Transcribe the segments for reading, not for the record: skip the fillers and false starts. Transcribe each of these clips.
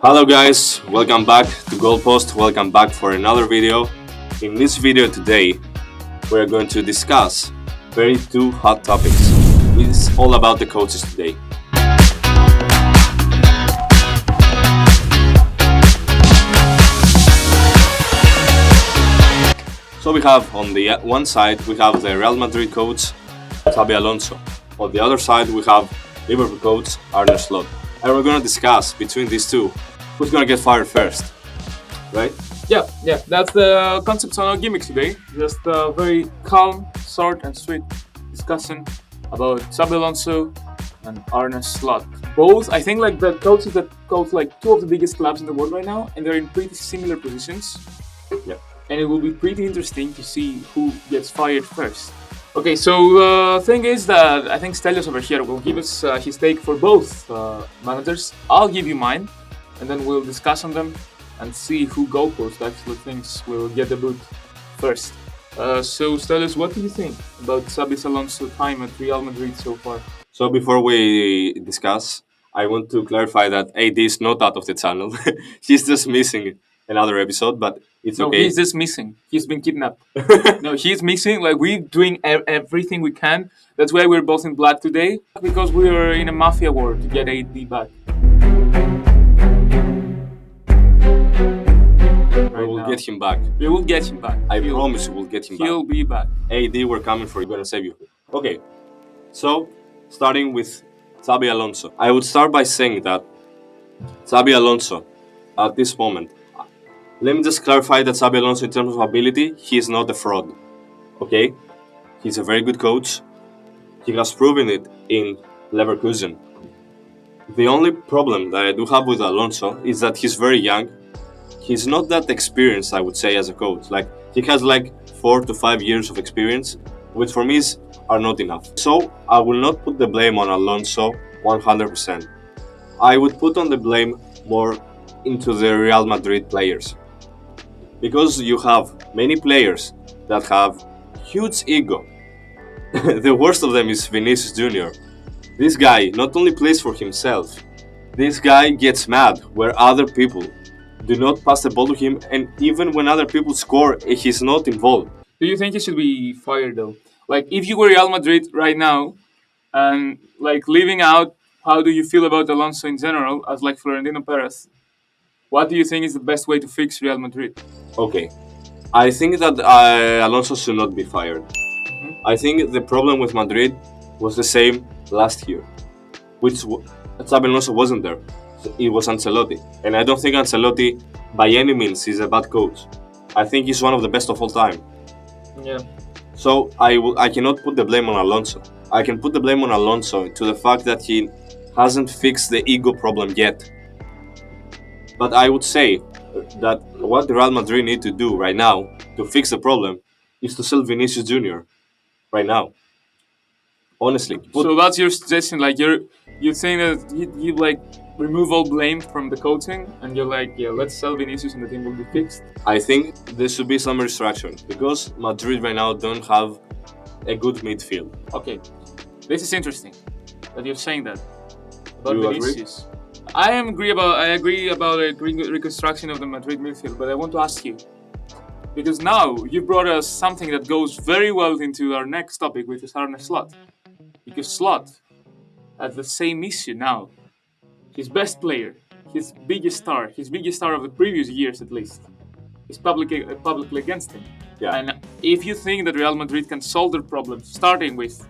Hello guys, welcome back to Goalpost, welcome back for another video. In this video today, we're going to discuss very two hot topics. It's all about the coaches today. So we have on the one side, we have the Real Madrid coach, Xabi Alonso. On the other side, we have Liverpool coach, Arne Slot. And we're going to discuss between these two, who's going to get fired first, right? Yeah, that's the concept on our gimmicks today. Just a very calm, short and sweet discussion about Xabi Alonso and Arne Slot. Both, I think, like the coaches that coach like two of the biggest clubs in the world right now, and they're in pretty similar positions. Yeah. And it will be pretty interesting to see who gets fired first. Okay, so the thing is that I think Stelios over here will give us his take for both managers. I'll give you mine, and then we'll discuss on them and see who Goalpost actually thinks will get the boot first. So Stelios, what do you think about Xabi Alonso's time at Real Madrid so far? So before we discuss, I want to clarify that AD is not out of the channel. He's just missing another episode, but it's No, okay. he's just missing. He's been kidnapped. No, he's missing. Like, we're doing everything we can. That's why we're both in black today, because we are in a mafia war to get AD back. We will get him back. We will get him back. I promise we will get him back. He'll be back. AD, we're coming for you. We're gonna save you. Okay, so starting with Xabi Alonso. I would start by saying that Xabi Alonso, at this moment, let me just clarify that Xabi Alonso, in terms of ability, he is not a fraud. Okay? He's a very good coach. He has proven it in Leverkusen. The only problem that I do have with Alonso is that he's very young. He's not that experienced, I would say, as a coach. Like, he has like 4 to 5 years of experience, which for me are not enough. So I will not put the blame on Alonso 100%. I would put on the blame more into the Real Madrid players. Because you have many players that have huge ego. The worst of them is Vinicius Jr. This guy not only plays for himself, this guy gets mad where other people do not pass the ball to him, and even when other people score, he's not involved. Do you think he should be fired though? Like, if you were Real Madrid right now, and like leaving out, how do you feel about Alonso in general as like Florentino Perez? What do you think is the best way to fix Real Madrid? Okay, I think that Alonso should not be fired. I think the problem with Madrid was the same last year, which Xabi Alonso wasn't there. It was Ancelotti, and I don't think Ancelotti by any means is a bad coach. I think he's one of the best of all time. Yeah. So I cannot put the blame on Alonso. I can put the blame on Alonso to the fact that he hasn't fixed the ego problem yet. But I would say that what the Real Madrid need to do right now to fix the problem is to sell Vinicius Jr. right now. Honestly. So that's your suggestion. Like, you're saying that you like remove all blame from the coaching, and you're like, yeah, let's sell Vinicius and the team will be fixed. I think there should be some restructuring because Madrid right now don't have a good midfield. Okay, this is interesting that you're saying that about You Vinicius. I agree about a reconstruction of the Madrid midfield, but I want to ask you, because now you brought us something that goes very well into our next topic, which is Arne Slot. Because Slot has the same issue now. His best player, his biggest star of the previous years at least, is publicly against him. Yeah. And if you think that Real Madrid can solve their problems, starting with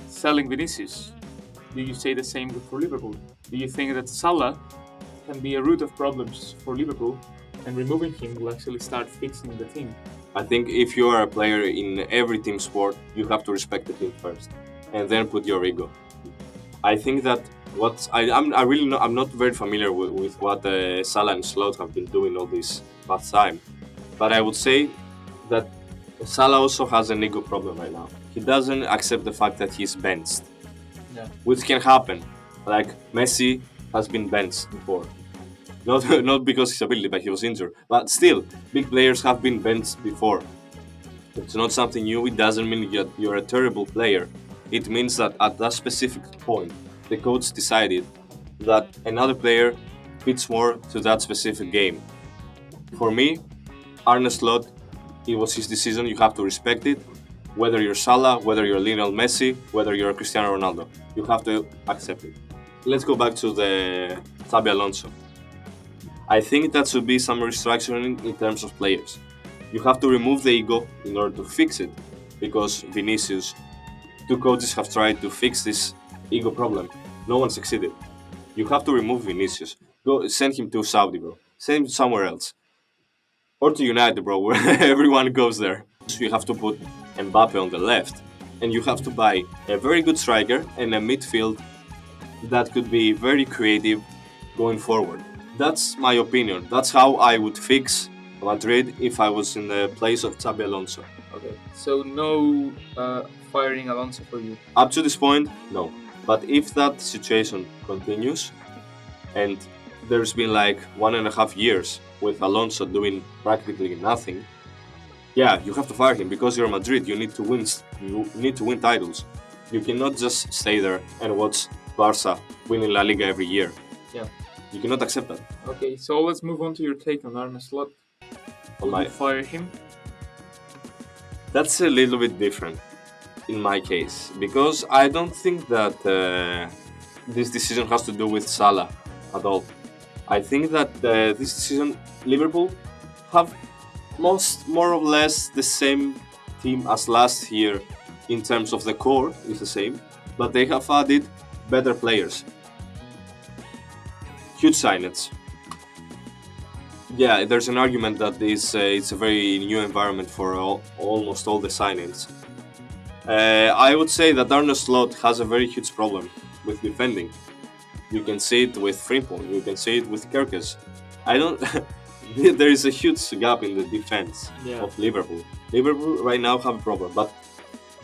selling Vinicius, do you say the same for Liverpool? Do you think that Salah can be a root of problems for Liverpool, and removing him will actually start fixing the team? I think if you are a player in every team sport, you have to respect the team first, and then put your ego. I think that I'm not very familiar with what Salah and Slot have been doing all this past time, but I would say that Salah also has an ego problem right now. He doesn't accept the fact that he's benched, which can happen. Like Messi has been benched before, not because of his ability, but he was injured. But still, big players have been benched before. It's not something new. It doesn't mean you're a terrible player. It means that at that specific point, the coach decided that another player fits more to that specific game. For me, Arne Slot, it was his decision. You have to respect it. Whether you're Salah, whether you're Lionel Messi, whether you're Cristiano Ronaldo, you have to accept it. Let's go back to the Xabi Alonso. I think that should be some restructuring in terms of players. You have to remove the ego in order to fix it, because Vinicius, two coaches have tried to fix this ego problem. No one succeeded. You have to remove Vinicius. Go send him to Saudi, bro. Send him somewhere else. Or to United, bro, where everyone goes there. So you have to put Mbappe on the left, and you have to buy a very good striker and a midfield that could be very creative going forward. That's my opinion. That's how I would fix Madrid if I was in the place of Xabi Alonso. Okay, so no firing Alonso for you. Up to this point, no. But if that situation continues, and there's been like 1.5 years with Alonso doing practically nothing, yeah, you have to fire him because you're Madrid. You need to win. You need to win titles. You cannot just stay there and watch Barca winning La Liga every year. Yeah. You cannot accept that. Okay, so let's move on to your take on Arne Slot. On my, fire him? that's a little bit different in my case because I don't think that this decision has to do with Salah at all. I think that this decision, Liverpool have more or less the same team as last year in terms of the core is the same, but they have added better players. Huge signings. Yeah, there's an argument that it's a very new environment for almost all the signings. I would say that Arne Slot has a very huge problem with defending. You can see it with Frimpong, you can see it with Kerkez. I don't. There is a huge gap in the defense of Liverpool. Liverpool right now have a problem, but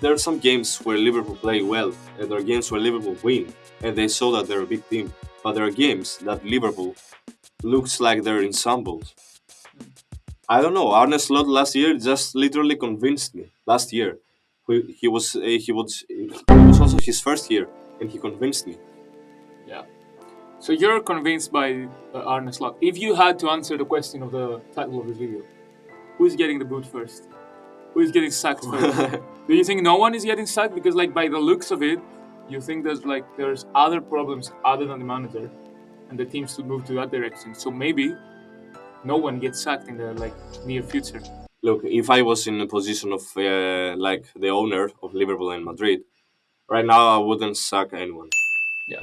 there are some games where Liverpool play well, and there are games where Liverpool win, and they show that they're a big team. But there are games that Liverpool looks like they're in shambles. I don't know. Arne Slot last year just literally convinced me. Last year, he was also his first year, and he convinced me. Yeah. So you're convinced by Arne Slot. If you had to answer the question of the title of this video, who's getting the boot first? Who is getting sacked first? Do you think no one is getting sacked? Because like by the looks of it, you think there's other problems other than the manager, and the team should move to that direction. So maybe no one gets sacked in the near future. Look, if I was in a position of the owner of Liverpool and Madrid, right now I wouldn't sack anyone. Yeah.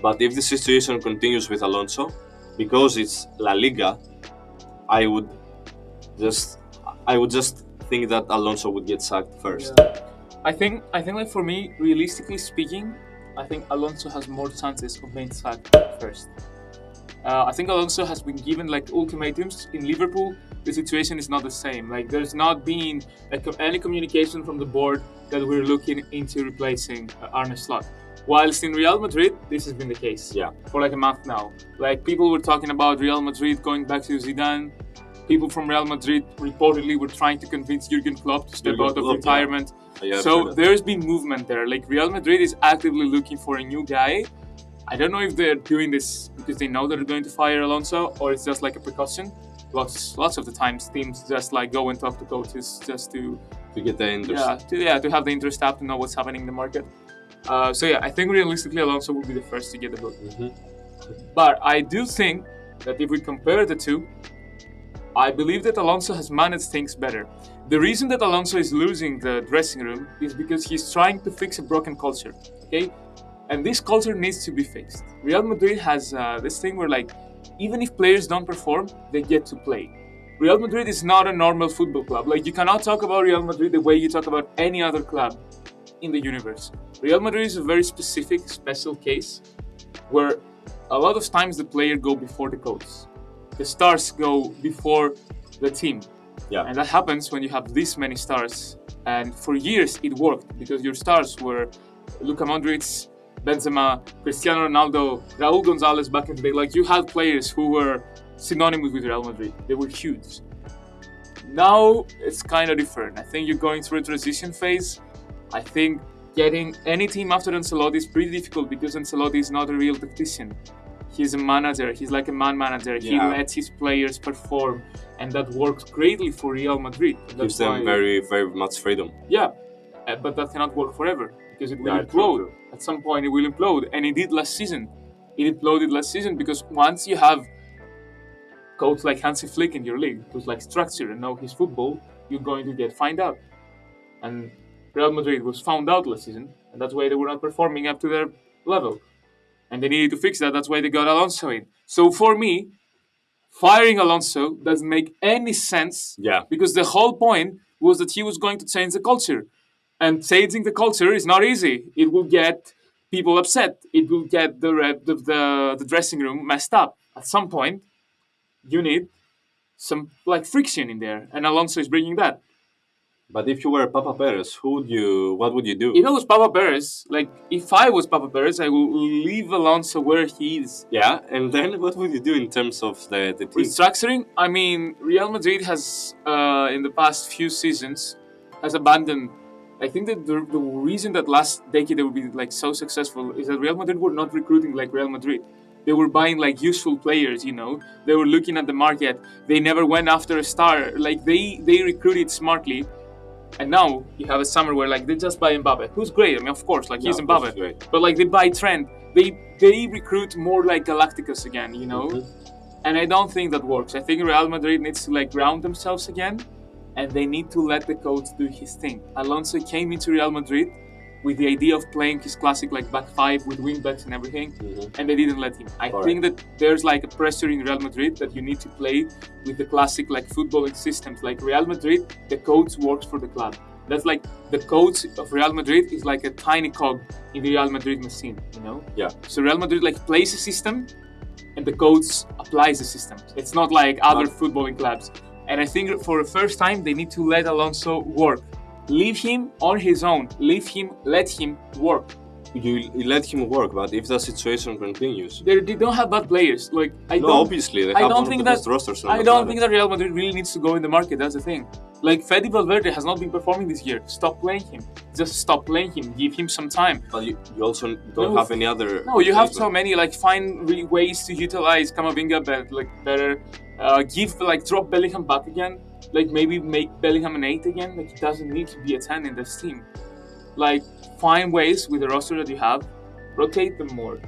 But if the situation continues with Alonso, because it's La Liga, I would just think that Alonso would get sacked first. Yeah. I think like for me, realistically speaking, I think Alonso has more chances of being sacked first. I think Alonso has been given ultimatums. In Liverpool, the situation is not the same. There's not been any communication from the board that we're looking into replacing Arne Slot. Whilst in Real Madrid, this has been the case. Yeah. For a month now. People were talking about Real Madrid going back to Zidane. People from Real Madrid reportedly were trying to convince Jurgen Klopp to step out of retirement. Yeah. So there's been movement there. Real Madrid is actively looking for a new guy. I don't know if they're doing this because they know they're going to fire Alonso, or it's just a precaution. Lots of the times teams just go and talk to coaches just to get the interest. To have the interest up, to know what's happening in the market. I think realistically Alonso will be the first to get the boot. Mm-hmm. But I do think that if we compare the two, I believe that Alonso has managed things better. The reason that Alonso is losing the dressing room is because he's trying to fix a broken culture, okay? And this culture needs to be fixed. Real Madrid has this thing where even if players don't perform, they get to play. Real Madrid is not a normal football club. You cannot talk about Real Madrid the way you talk about any other club in the universe. Real Madrid is a very specific, special case where a lot of times the player go before the coach. The stars go before the team. Yeah. And that happens when you have this many stars. And for years it worked because your stars were Luka Modric, Benzema, Cristiano Ronaldo, Raúl González back in the day. You had players who were synonymous with Real Madrid. They were huge. Now it's kind of different. I think you're going through a transition phase. I think getting any team after Ancelotti is pretty difficult because Ancelotti is not a real tactician. He's a manager. He's like a man manager. He Yeah. lets his players perform, and that works greatly for Real Madrid. And Gives that's them why, very, very much freedom. yeah, but that cannot work forever because it will Yeah, implode. true. At some point, it will implode, and it did last season. It imploded last season because once you have coach like Hansi Flick in your league, who's like structured and know his football, you're going to get found out. And Real Madrid was found out last season, and that's why they were not performing up to their level. And they needed to fix that. That's why they got Alonso in. So for me, firing Alonso doesn't make any sense. Yeah. Because the whole point was that he was going to change the culture. And changing the culture is not easy. It will get people upset. It will get the dressing room messed up. At some point, you need some like friction in there, and Alonso is bringing that. But if you were Papa Perez, what would you do? If I was Papa Perez, like if I was Papa Perez, I will leave Alonso where he is. Yeah, and then what would you do in terms of the team? Restructuring. I mean, Real Madrid has in the past few seasons has abandoned. I think that the reason that last decade they would be like so successful is that Real Madrid were not recruiting like Real Madrid. They were buying like useful players, you know. They were looking at the market. They never went after a star. Like they recruited smartly. And now you have a summer where like they just buy Mbappe, who's great. I mean, of course, like he's Mbappe. But like they buy Trent. They recruit more like Galacticos again, you know. Mm-hmm. And I don't think that works. I think Real Madrid needs to like ground themselves again, and they need to let the coach do his thing. Alonso came into Real Madrid with the idea of playing his classic like back five with wing backs and everything, and they didn't let him. I think that there's like a pressure in Real Madrid that you need to play with the classic like footballing systems. Like Real Madrid, the coach works for the club. That's like the coach of Real Madrid is like a tiny cog in the Real Madrid machine, you know? Yeah. So Real Madrid like plays a system, and the coach applies the system. It's not like other footballing clubs. And I think for the first time they need to let Alonso work. Leave him on his own. Let him work. You let him work, but if the situation continues, they don't have bad players. Like obviously they have one of the best rosters. I don't think that Real Madrid really needs to go in the market. That's the thing. Like Fede Valverde has not been performing this year. Stop playing him. Just stop playing him. Give him some time. But you also don't have any other. No, you have so many. Like find ways to utilize Camavinga better. Drop Bellingham back again. Like maybe make Bellingham an 8 again. Like he doesn't need to be a 10 in this team. Like find ways with the roster that you have, rotate them more,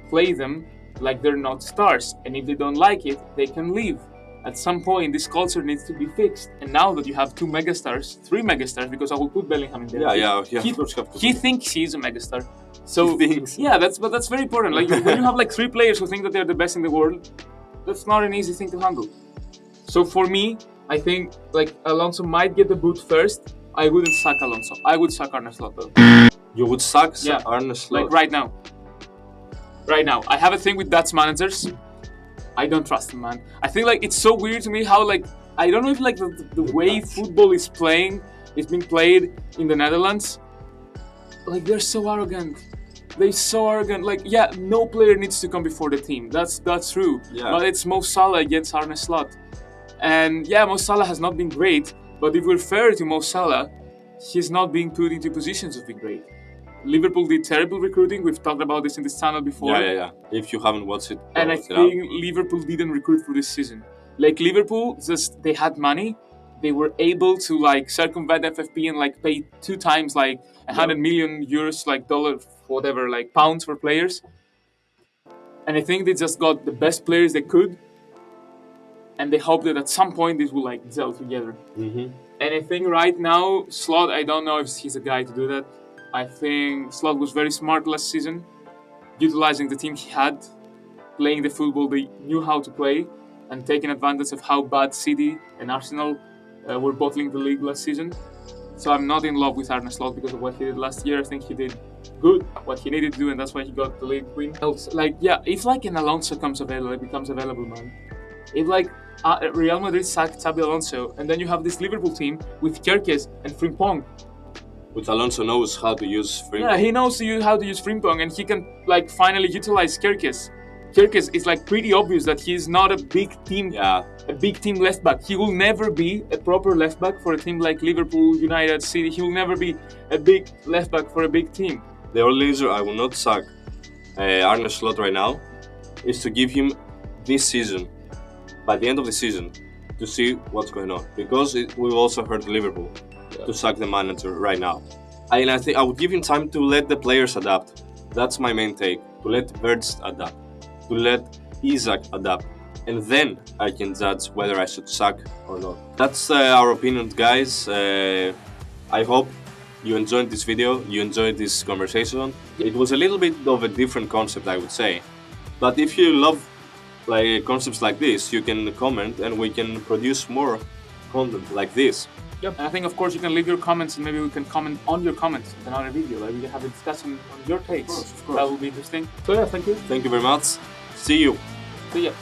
play them like they're not stars, and if they don't like it, they can leave. At some point, this culture needs to be fixed. And now that you have 3 megastars, because I will put Bellingham in there. He thinks he's a megastar. So yeah, that's very important. Like when you have like 3 players who think that they're the best in the world, that's not an easy thing to handle. So for me, I think like Alonso might get the boot first. I wouldn't sack Alonso. I would sack Arne Slot though. You would sack Arne Slot? Like right now. Right now. I have a thing with Dutch managers. I don't trust them, man. I think like it's so weird to me how like I don't know if like the way football is being played in the Netherlands. Like they're so arrogant. They're so arrogant. Like yeah, no player needs to come before the team. That's true. Yeah. But it's Mo Salah against Arne Slot. And yeah, Mo Salah has not been great. But if we're fair to Mo Salah, he's not being put into positions of being great. Liverpool did terrible recruiting. We've talked about this in this channel before. Yeah. If you haven't watched it, and I think Liverpool didn't recruit for this season. Like Liverpool, they had money. They were able to like circumvent FFP and like pay 2 times like 100 million euros, like dollars, whatever, like pounds for players. And I think they just got the best players they could. And they hope that at some point this will like gel together. And I think right now, Slot, I don't know if he's a guy to do that. I think Slot was very smart last season, utilizing the team he had, playing the football they knew how to play, and taking advantage of how bad City and Arsenal were bottling the league last season. So I'm not in love with Arne Slot because of what he did last year. I think he did good, what he needed to do, and that's why he got the league win. Like, yeah, if like an Alonso becomes available, man. If like Real Madrid sacked Xabi Alonso, and then you have this Liverpool team with Kerkez and Frimpong. Which Alonso knows how to use Frimpong. Yeah, he knows how to use Frimpong, and he can like finally utilize Kerkez. Kerkez is like pretty obvious that he's not a big team left back. He will never be a proper left back for a team like Liverpool, United, City. He will never be a big left back for a big team. The only reason I will not sack Arne Slot right now is to give him this season, by the end of the season, to see what's going on. Because we've also heard Liverpool to sack the manager right now. And I think I would give him time to let the players adapt. That's my main take. To let Verts adapt. To let Isaac adapt. And then I can judge whether I should sack or not. That's our opinion, guys. I hope you enjoyed this video, you enjoyed this conversation. It was a little bit of a different concept, I would say. But if you love concepts like this, you can comment and we can produce more content like this. Yep. And I think, of course, you can leave your comments and maybe we can comment on your comments in another video. Like we can have a discussion on your takes. Of course. That would be interesting. So yeah, thank you. Thank you very much. See you. See ya.